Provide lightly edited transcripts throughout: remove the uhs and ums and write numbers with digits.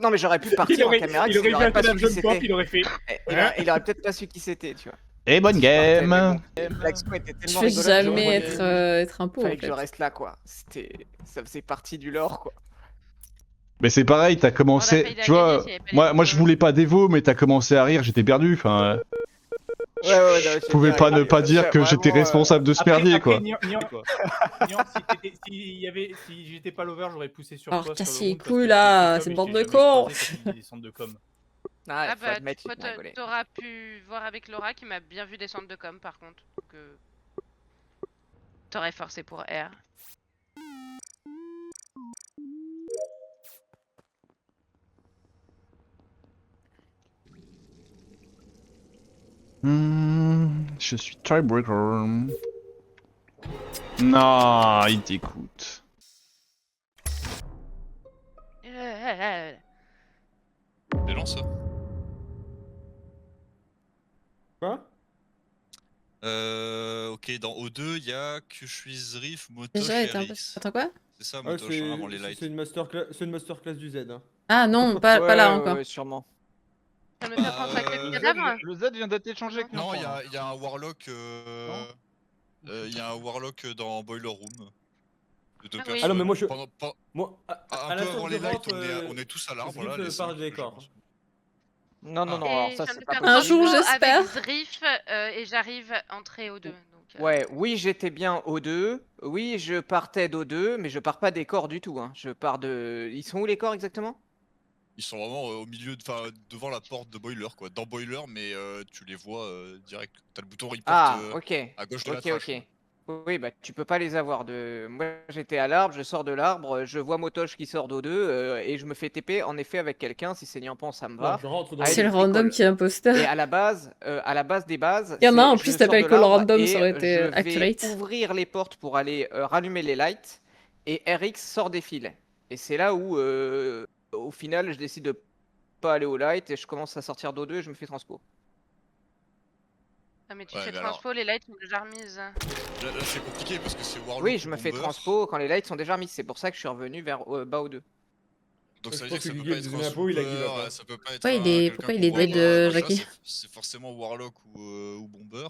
Non, mais j'aurais pu partir en caméra, il aurait il fait aurait un pas peu su qui d'un jump up, c'était. il aurait fait. Il aurait peut-être pas su qui c'était, tu vois. Et bonne Si je partais, mais game. bon, l'action était Je tellement veux rigolote que jamais j'aurais être un pot fallait en que je fait. reste là, quoi. Ça faisait partie du lore, quoi. Mais c'est pareil, t'as commencé. Tu vois, moi je voulais pas d'Evo, mais t'as commencé à rire, j'étais perdu. Enfin, Ouais, non, je pouvais pas ne pas dire que j'étais responsable de ce merdier, quoi. Nian, si j'étais pas l'over, j'aurais poussé sur Alors, toi. casse sur le les round, parce couilles que là, j'étais c'est comme bande et de je t'ai jamais cons. croisé quand tu des centres de com. Ah, Ah faut bah, admettre, il m'a rigolé. t'auras pu voir avec Laura qui m'a bien vu descendre de com par contre. Que t'aurais forcé pour R. Je suis tiebreaker. Non, il t'écoute. Les lance ça. Quoi? Ok, dans O2, il y a que je suis Zrif, Motosh Déjà, et était un peu. RX. Attends quoi? C'est ça, Ah, Motosh, hein, avant les lights. c'est une masterclass du Z. Hein. Ah non, pas là encore. Ouais, sûrement. Ça me fait prendre la queue de cadavre. Le Z vient d'être échangé avec Non, Nian. il y a un Warlock. Il y a un Warlock dans Boiler Room. De deux Ah oui. personnes. Ah non, mais moi je. Pendant- Moi, un peu l'instant avant que les je lights, rentre, on est tous à l'arbre. Zrif, Là, les part cinq, du décor. Non, non, non, Et alors ça, je viens c'est de pas faire Un possible. jour, transport j'espère. avec Zrif et j'arrive à entrer au 2. Donc, Ouais, oui, j'étais bien au 2. Oui, je partais d'O2, mais je pars pas des corps du tout. Hein. Je pars de. Ils sont où les corps exactement? Ils sont vraiment au milieu, enfin devant la porte de Boiler, quoi. Dans Boiler, mais tu les vois direct. T'as le bouton report Ah, ok. à gauche de la Ok, trash. ok. Oui, bah tu peux pas les avoir. Moi, j'étais à l'arbre, je sors de l'arbre, je vois Motosh qui sort d'O2 et je me fais TP en effet avec quelqu'un. Si c'est Niampan, ça me va. Non, je rentre dans Ah, C'est et le du random picole. qui est imposteur. Et à la base des bases, Il y en a un en je plus, sors t'appelles de que le l'arbre random, et ça aurait été je vais accurate. ouvrir les portes pour aller rallumer les lights et RX sort des fils. Et c'est là où, au final, je décide de pas aller au light et je commence à sortir d'O2 et je me fais transpo. Ah, mais tu Ouais, fais mais transpo, les lights sont déjà remises. Là c'est compliqué parce que c'est Warlock. Oui, je ou me fais Bomber. transpo quand les lights sont déjà mis. C'est pour ça que je suis revenu vers bas O2. Donc Je ça veut pense dire que ça que peut Guigui, pas le être deuxième un impôt, il a give super, up, hein. ça peut pas être Pourquoi il est- pourquoi il est quelqu'un dead, qu'on voit dans Jackie machin, c'est forcément Warlock ou Bomber.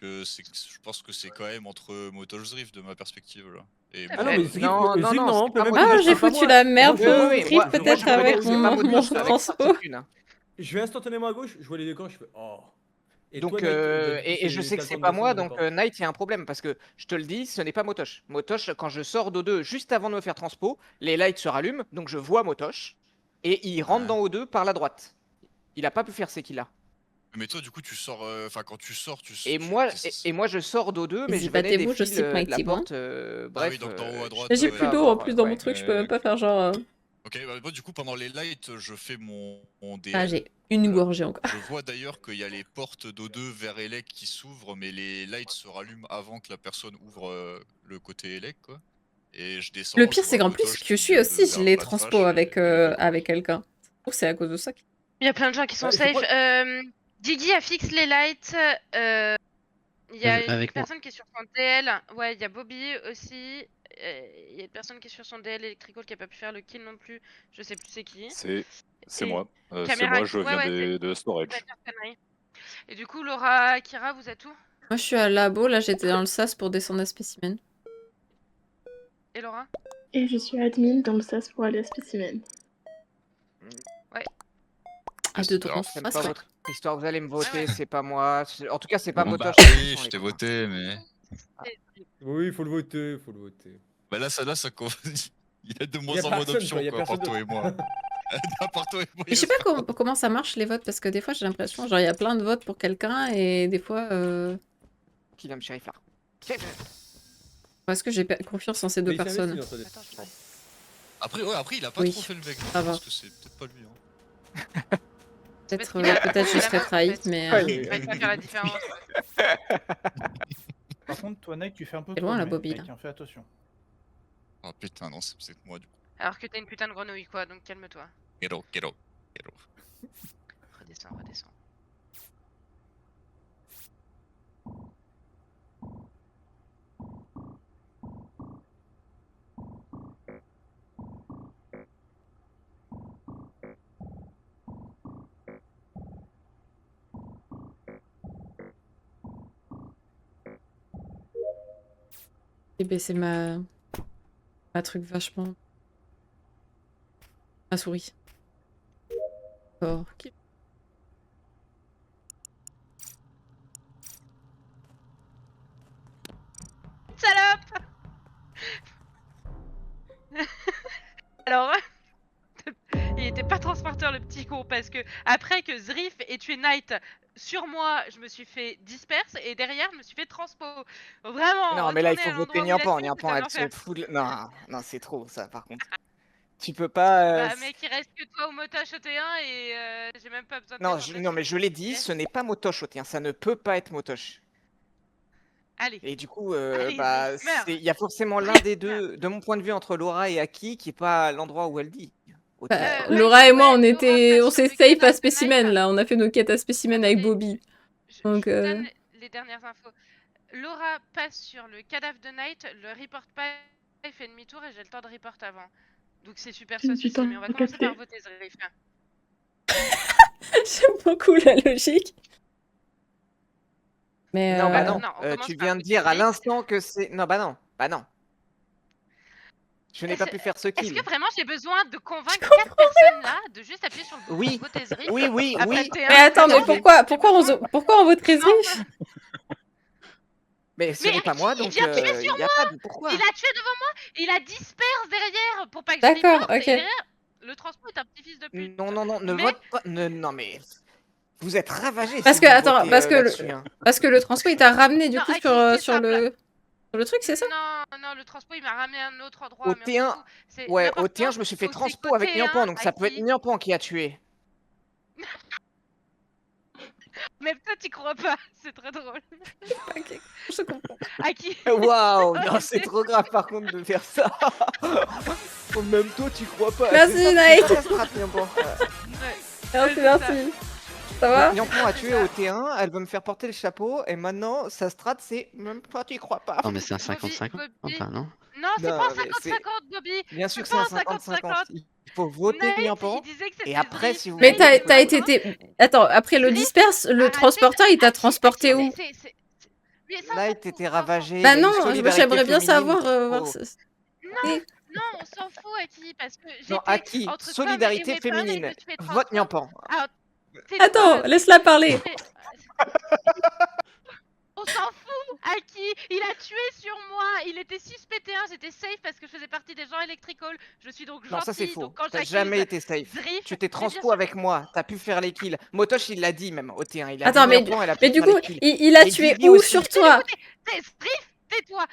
Je pense que c'est quand même entre Motosh Zrif de ma perspective là. Et Ah Ah moi, non, mais Non, Zrif, non, Zrif, non, non, c'est peut pas même moi. pas Ah, dire j'ai c'est pas foutu moi. la merde Moi, pour je- Zrif moi, peut-être je peux avec dire que c'est pas mon Motosh avec transpo. certitude. Hein. Je vais instantanément à gauche, je vois les décors, je fais oh. Et Donc, toi, Nate, et je sais que c'est pas moi, donc Knight, il y a un problème parce que je te le dis, ce n'est pas Motosh. Motosh, quand je sors d'O2 juste avant de me faire transpo, les lights se rallument, donc je vois Motosh et il rentre dans O2 par la droite. Il a pas pu faire ces kills là. Mais toi du coup tu sors, enfin quand tu sors, Et moi, je sors d'O2, mais Dis je pas venais tes des mots, je fils cite de Mike la Thibault. porte. Ah Bref, oui, donc d'en haut à droite. Mais j'ai je plus peux d'eau en avoir, plus dans mon ouais. truc, je peux même pas faire genre. Ok, bah, moi du coup pendant les lights je fais mon DL. Ah, j'ai une gorgée encore. Je vois d'ailleurs qu'il y a les portes d'O2 vers Elec qui s'ouvrent, mais les lights se rallument avant que la personne ouvre le côté Elec, quoi. Et je descends. Le pire, je c'est vois qu'en plus, Motosh que qui je suis vient aussi, je vers l'ai la transpo trash avec, et le coup. avec quelqu'un. Donc c'est à cause de ça. Il y a plein de gens qui sont Ouais, je safe. crois- Gigi a fixé les lights. Il y a une Avec moi. personne qui est sur son DL. Ouais, il y a Bobby aussi. Il y a une personne qui est sur son DL Electrical qui a pas pu faire le kill non plus. Je sais plus c'est qui. C'est Et moi. C'est Caméra- moi, je ouais, viens ouais, de storage. Ouais, connerie. Et du coup, Laura, Kira, vous êtes où? Moi, je suis à labo, là, j'étais dans le sas pour descendre à spécimen. Et Laura? Et je suis admin dans le sas pour aller à spécimen. À deux Alors, droits. J'aime Ah, pas c'est votre histoire, vous allez me voter, ouais. c'est pas moi. En tout cas, c'est pas Bon, Motosh. bah qui oui, sont je les t'ai points. voté, mais. Oui, il faut le voter, faut le voter. Bah là, ça il y a de Y moins a en moins personne, d'options, quoi, y a quoi, à part personne toi et moi. À part toi et moi. Mais je sais pas comment ça marche les votes, parce que des fois j'ai l'impression, genre il y a plein de votes pour quelqu'un et des fois. Qui va me shérif là? Est-ce que j'ai confiance en ces deux Mais il s'est personnes? investi dans sa Attends, Après, il a pas Oui, trop fait le mec. ça Je va. pense que c'est peut-être pas lui. Hein. Peut-être qu'il a- peut-être je la serais meuf, en trahie, fait. mais. Ouais, Il va pas faire la différence. Par contre, toi, Nike, tu fais un peu C'est trop loin, la le mec, Bobby, mec, là. hein, fais attention. Oh putain, non, c'est peut-être moi du coup. Alors que t'as une putain de grenouille, quoi, donc calme-toi. Get out, get out, get out. Redescends, redescends. Et baisser ma truc vachement. Ma souris. Oh, ok. Salope. Alors, il était pas transporteur le petit con parce que après que Zrif ait tué Knight sur moi, je me suis fait disperse et derrière je me suis fait transpo. Vraiment. Non, mais là il faut retourner à voter l'endroit où il a Niampan. tué, Niampan, c'est un elle enfer. se fout de... Non, c'est trop ça par contre. Tu peux pas. Bah mec, il reste que toi au motoche au T1 et j'ai même pas besoin de Non, défendre non, mais je l'ai dit, Ok. ce n'est pas Motoche au tien, ça ne peut pas être Motoche. Allez. Et du coup, Allez, bah, Zrif, meurs. il y a forcément l'un Zrif, des meurs. deux, de mon point de vue, entre Laura et Aki, qui est pas à l'endroit où elle dit. Au Bah, tien. Laura et moi, on Laura était, passe on sur s'est le safe à cadavre de spécimen Knight. là. On a fait nos quêtes à spécimen avec Attendez, Bobby. Je Donc, vous donne les dernières infos. Laura passe sur le cadavre de Knight, le report pas, il fait demi-tour et j'ai le temps de report avant. Donc c'est super J'ai sauce du temps ici, mais on va à commencer par capter. voter Zrif. j'aime beaucoup la logique. Mais Non, bah non, non, on commence tu par viens de voter dire à Zrif. l'instant que c'est... Non, bah non, bah non. Je n'ai pas pu faire ce Est-ce kill. que vraiment j'ai besoin de convaincre 4 personnes là de juste appuyer sur le bouton Oui, pour voter Zrif oui, après oui. le T1? Mais attends, mais Non, pourquoi on voterait Non. Zrif? Mais ce Mais n'est pas Aki, moi, il donc vient tirer sur il y a pas de pourquoi. Il a tué devant moi, il a disperse derrière pour pas que je D'accord, reporte, ok. et derrière, le transport est un petit fils de pute. Non, non, non, ne Mais- vote pas. Non, mais vous êtes ravagés Parce si que, vous attends, votez là-dessus. Hein. parce que le transport il t'a ramené du Non, coup Aki, sur, c'est sur simple. le truc, c'est ça? Non, le transport il m'a ramené à un autre endroit, Au mais on s'en T1, fout. C'est ouais, au l'important, T1, je me suis fait c'est transpo qu'au avec T1, Niampan, donc ça peut être Aki- Niampan qui a tué. Même toi t'y crois pas, c'est très drôle. Ok, je comprends. Aki, Waouh, non, c'est trop grave par contre de faire ça. Même toi, tu crois pas. Merci, C'est ça, Naïk. c'est ça, la strat, Niampan. Merci, c'est merci. Ça va? Niampan a tué au T1, elle veut me faire porter le chapeau, et maintenant, sa strat, c'est même toi, tu y crois pas. Non, mais c'est un Bobby, 50-50, Bobby. enfin, non? Non, c'est Non, pas un mais c'est- 50-50, Bobby. Bien sûr que C'est c'est pas un un 50-50. Il faut voter Nate, Niampan. il disait que Et c'était après, Zrif. si vous Mais voulez, t'as été. Attends, après le Zrif, disperse, le arrêtez transporteur il t'a transporté où? Mais ça, là, on il s'en fout, t'était ça, on s'en ravagé. Bah il y a une non, solidarité j'aimerais bien féminine savoir. qu'il Voir faut- Oui. Non, on s'en fout, Aki, parce que Non, j'étais Aki, entre Tom et solidarité Weapon et je féminine. me suis fait Vote transformer. Niampan. Ah, tais-toi, Attends, Zrif. laisse-la parler. On s'en fout, Aki. Il a tué sur moi. Il était 6 PT1. J'étais safe parce que je faisais partie des gens électrical. Je suis donc Non, ça c'est gentille. faux. Donc quand T'as j'accuse jamais été safe. Zrif, Tu t'es mais bien transpo sûr- avec moi. T'as pu faire les kills. Motosh, il l'a dit même au T1. Il a Attends, dit Niampan, elle a pu mais du faire coup, les kills. il a Et tué Guigui où aussi. sur toi? Zrif, tais-toi.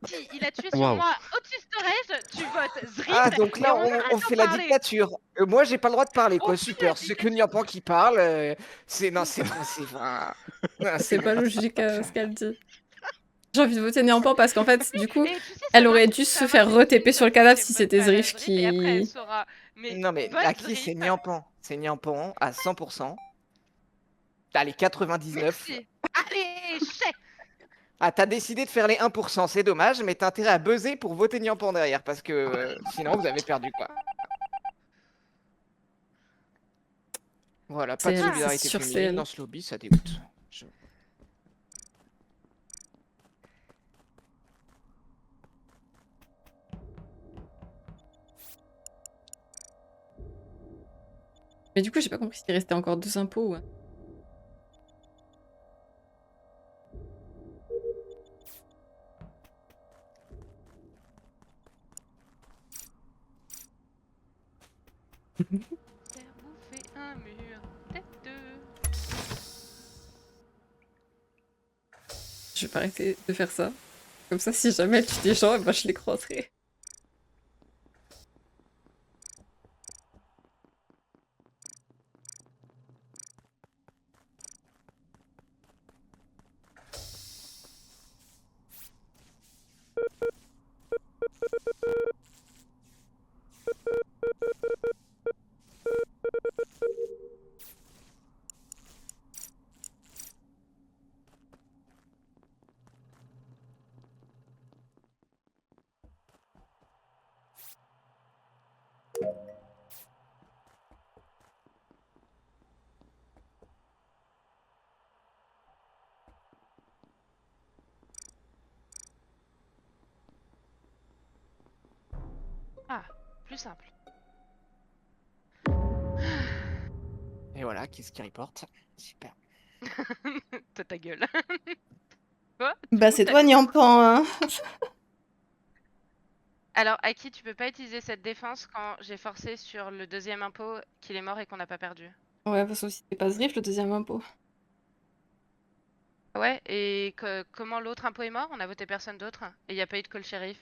Si il a tué sur Waouh. moi au-dessus storage, tu votes Zrif. Ah, donc et là, on on arrête fait d'en la parler. dictature. Moi, j'ai pas le droit de parler, On quoi. fait Super. la C'est que Niampan qui parle. C'est non, c'est trop. C'est pas logique ce qu'elle dit. J'ai envie de voter Niampan parce qu'en fait, du coup, Et tu sais, ça elle aurait marche- dû ça se marche faire avec re-TP tout, sur le parce que cadavre j'aime si pas c'était le parler à Zrif Et après, elle qui. saura. Mais Non, mais vote à qui Zrif. c'est Niampan? C'est Niampan à 100%. Allez, 99. Merci. Allez, chais. Ah, t'as décidé de faire les 1%, c'est dommage, mais t'as intérêt à buzzer pour voter Niampan derrière, parce que sinon vous avez perdu, quoi. Voilà, pas de C'est solidarité sur féminine CL. dans ce lobby, ça dégoûte. Mais du coup, j'ai pas compris s'il restait encore 2 impôts. Ouais. Faire bouffer un mur. Tête deux. Je vais pas arrêter de faire ça. Comme ça, si jamais elle tue des gens, je les croiserai. plus simple. Et voilà, qu'est-ce qui reporte? Super. T'as ta gueule. Quoi? Bah c'est toi Niampan, hein. Alors, Aki, tu peux pas utiliser cette défense quand j'ai forcé sur le deuxième impôt qu'il est mort et qu'on n'a pas perdu. Ouais, parce que si c'est pas Zriff, le deuxième impôt. Ouais, et comment l'autre impôt est mort? On a voté personne d'autre. Et il n'y a pas eu de call shérif.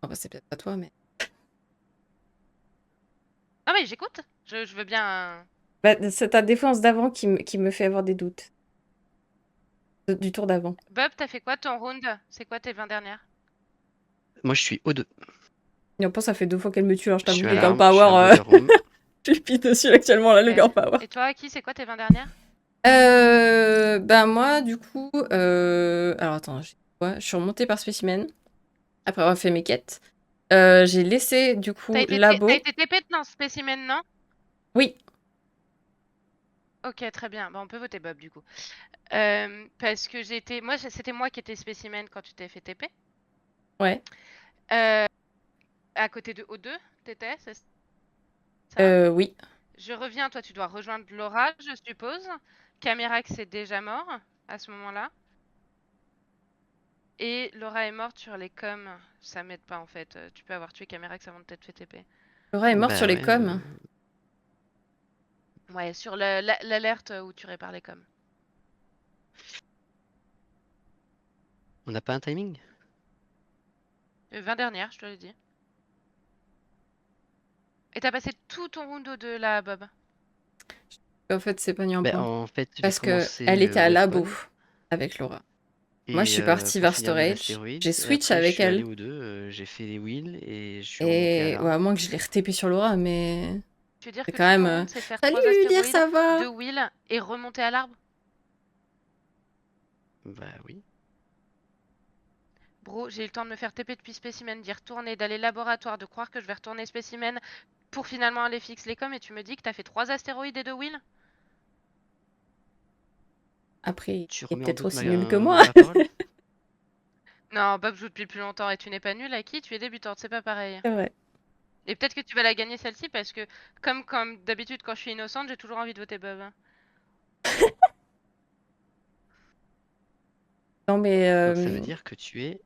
Oh bah c'est peut-être pas toi, mais... Ah mais j'écoute. Je veux bien... Bah c'est ta défense d'avant qui me fait avoir des doutes. Du tour d'avant. Bob, t'as fait quoi ton round? C'est quoi tes 20 dernières? Moi, je suis O2. Niampan, ça fait 2 fois qu'elle me tue, alors je Je suis t'avoue, à le girl l'arme, je suis power... à Boiler Room. Je lui pite dessus actuellement, là, le Ok. girl power. Et toi, Aki, c'est quoi tes 20 dernières? Bah moi, du coup... Alors attends, je suis remontée par spécimen, après avoir fait mes quêtes. J'ai laissé, du coup, T'as été labo... TP dans spécimen, non? Oui. Ok, très bien. Bah, on peut voter Bob, du coup. Parce que c'était moi qui étais spécimen quand tu t'es fait TP. Ouais. À côté de O2, t'étais, c'est ça? Oui. Je reviens, toi tu dois rejoindre Laura, je suppose. Camirax est déjà mort à ce moment-là. Et Laura est morte sur les coms. Ça m'aide pas en fait. Tu peux avoir tué Camirax avant de t'être fait TP. Laura est morte Bah sur les ouais, coms. Ouais, sur l'alerte où tu répares les coms. On n'a pas un timing? 20 dernières, je te l'ai dit. Et t'as passé tout ton round O2 là, Bob. En fait, c'est pas Niampan. Bah, en fait, j'ai Parce commencé, qu'elle était à le labo spawn. avec Laura. Et, Moi, je suis partie pour vers finir mes storage. astéroïdes, J'ai switch après, avec je suis allé elle. aux deux, j'ai fait les wheels et je suis remonté à Et l'arme. ouais, à moins que je l'ai retépé sur Laura, mais... Tu veux dire C'est que quand tout ton même... round, c'est faire Salut 3 Lire, astéroïdes, ça va? 2 wheels et remonter à l'arbre? Bah oui. Bro, j'ai eu le temps de me faire TP depuis spécimen, d'y retourner, d'aller laboratoire, de croire que je vais retourner spécimen pour finalement aller fix les coms et tu me dis que t'as fait 3 astéroïdes et 2 wheels? Après, Tu il est remets en peut-être doute aussi ma nul que moi. ma parole? Non, Bob joue depuis plus longtemps et tu n'es pas nul, Aki, tu es débutante, c'est pas pareil. C'est vrai. Et peut-être que tu vas la gagner celle-ci parce que, comme d'habitude quand je suis innocente, j'ai toujours envie de voter Bob. Non, mais... Donc ça veut dire que tu es...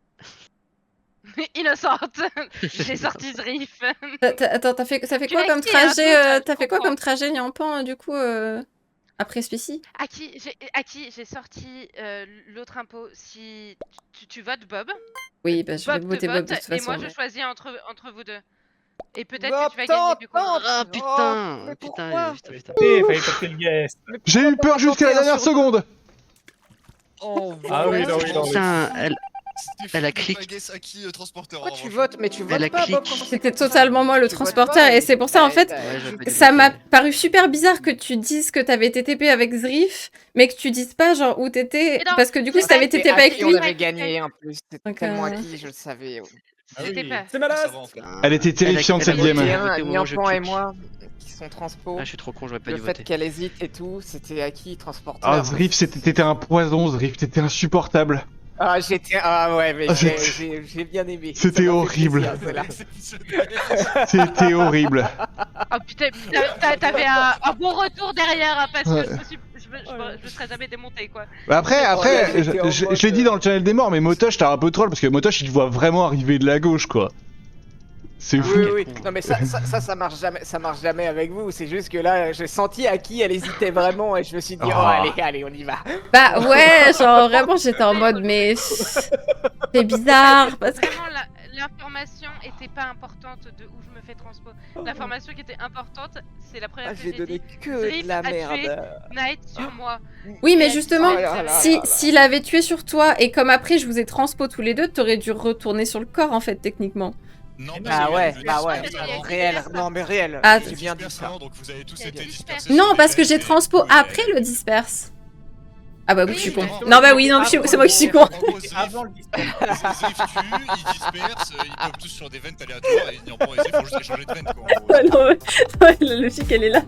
Innocente. J'ai sorti Zriff. Attends, ça fait Tu quoi l'as comme écrit, hein, trajet tout, T'as je fait quoi comprends. comme trajet, Niampan, du coup, après Spécie? Aki, j'ai sorti l'autre impôt. Si tu votes Bob, Oui, bah je vais Bob te voter Bob vote de toute et façon. moi je mais- choisis entre vous deux. Et peut-être Bob, que tu vas gagner du coup. tente. Ah Oh, putain! mais Putain, pourquoi putain. Fallait porter le guest. J'ai eu peur jusqu'à la dernière seconde. Ah oui, non, oui, non, oui. Putain, elle a C'était cliqué. Fagues Aki, transporteur. Pourquoi en tu revanche. votes? Mais tu Elle a votes pas, Bob, cliqué. quand c'est C'était comme ça. totalement moi le Tu votes transporteur, pas, et c'est pour ça, en fait, Ouais, j'aurais pas dû ça m'a voter. paru super bizarre que tu dises que t'avais été TP avec Zriff, mais que tu dises pas genre où t'étais, Mais non, parce que du coup, si c'était t'avais été C'était TP avec acquis, lui... on avait gagné en plus. C'était Donc, tellement acquis, je le savais. Ah C'était oui. pas. C'est malade. Ça va, en fait. Elle était terrifiante, cette game. Et Voté un, Niampan et moi, qui sont transpo. Ah, je suis trop con, j'aurais pas Le dû fait voter. qu'elle hésite et tout, c'était acquis, transporteur. Ah, Zriff, t'étais un poison, Zriff, t'étais insupportable. Ah, ouais, mais Ah, j'ai bien aimé. c'était Ça m'a fait horrible. plaisir, celle-là. C'était horrible. Oh putain, t'avais un bon retour derrière hein, parce que Ouais. je me serais jamais démonté quoi. Bah après, là, j'étais en je mode, l'ai dit dans le channel des morts, mais Motosh t'as un peu troll parce que Motosh il te voit vraiment arriver de la gauche quoi. C'est fou. Oui, oui. Non, mais ça marche jamais avec vous. C'est juste que là, j'ai senti à qui elle hésitait vraiment et je me suis dit, oh, Ah. allez, on y va. Bah ouais, genre vraiment, j'étais en mode, mais... C'est bizarre, parce que... Vraiment, l'information était pas importante de où je me fais transpo. L'information qui était importante, c'est la première Ah, fois j'ai que j'ai donné dit que Zriff de la a tué merde. Knight sur moi. Oui, mais Et justement, Oh là là si là là. s'il avait tué sur toi, et comme après je vous ai transpo tous les deux, t'aurais dû retourner sur le corps, en fait, techniquement. Non, Ah ouais, mais bah ouais. disperse. Réel, non mais réel. Ah, J'ai bien dit ça. Donc vous avez tous Il y a été des dispersés. disperses. Non, parce que j'ai transpo après le disperse. Ah bah oui, je suis con. justement. Non bah oui, non, c'est moi qui suis con. En gros, Zriff Avant le disperse. Zriff tue, ils dispersent, ils peuvent tous sur des ventes aléatoires et Niampan et Zriff vont juste échanger de ventes quoi. en gros. Ouais, non, ouais, la logique elle est là.